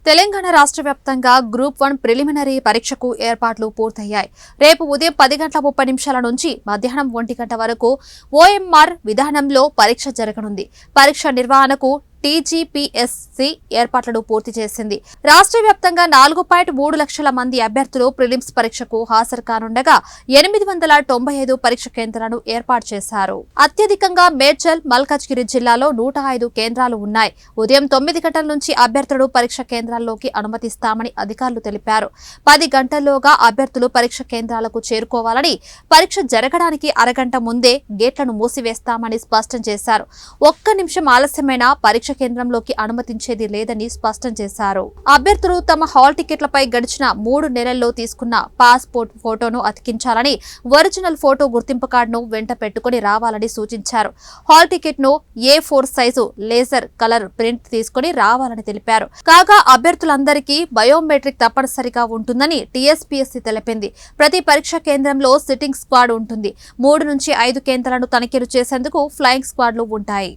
తెలంగాణ రాష్ట్ర వ్యాప్తంగా group 1 preliminary పరీక్షకు ఏర్పాట్లు పూర్తయ్యాయి. రేపు ఉదయం 10:30 నుంచి మధ్యాహ్నం 1 గంట వరకు ఓఎంఆర్ విధానంలో పరీక్ష జరగనుంది. పరీక్ష నిర్వహణకు టీజీపీఎస్సీ ఏర్పాట్లను పూర్తి చేసింది. రాష్ట్ర వ్యాప్తంగా 4.3 లక్షల మంది అభ్యర్థులు ప్రిలిమ్స్ పరీక్షకు హాజరు కానుండగా 895 పరీక్ష కేంద్రాలను ఏర్పాటు చేశారు. అత్యధికంగా మేడ్చల్, మల్కాజ్గిరి జిల్లాలో 105 కేంద్రాలు ఉన్నాయి. ఉదయం 9 గంటల నుంచి అభ్యర్థులు పరీక్ష కేంద్రాల్లోకి అనుమతిస్తామని అధికారులు తెలిపారు. 10 గంటల్లోగా అభ్యర్థులు పరీక్ష కేంద్రాలకు చేరుకోవాలని, పరీక్ష జరగడానికి అరగంట ముందే గేట్లను మూసివేస్తామని స్పష్టం చేశారు. ఒక్క నిమిషం ఆలస్యమైన పరీక్ష కేంద్రంలోకి అనుమతించేది లేదని స్పష్టం చేశారు. అభ్యర్థులు తమ హాల్ టికెట్లపై గడిచిన 3 నెలల్లో తీసుకున్న పాస్పోర్ట్ ఫోటోను అతికించాలని, ఒరిజినల్ ఫోటో గుర్తింపు కార్డును వెంట పెట్టుకుని రావాలని సూచించారు. హాల్ టికెట్ ను A4 size laser colour print తీసుకుని రావాలని తెలిపారు. కాగా అభ్యర్థులందరికీ బయోమెట్రిక్ తప్పనిసరిగా ఉంటుందని టీఎస్పీఎస్సీ తెలిపింది. ప్రతి పరీక్ష కేంద్రంలో సిట్టింగ్ స్క్వాడ్ ఉంటుంది. 3 నుంచి 5 కేంద్రాలను తనిఖీలు చేసేందుకు ఫ్లయింగ్ స్క్వాడ్లు ఉంటాయి.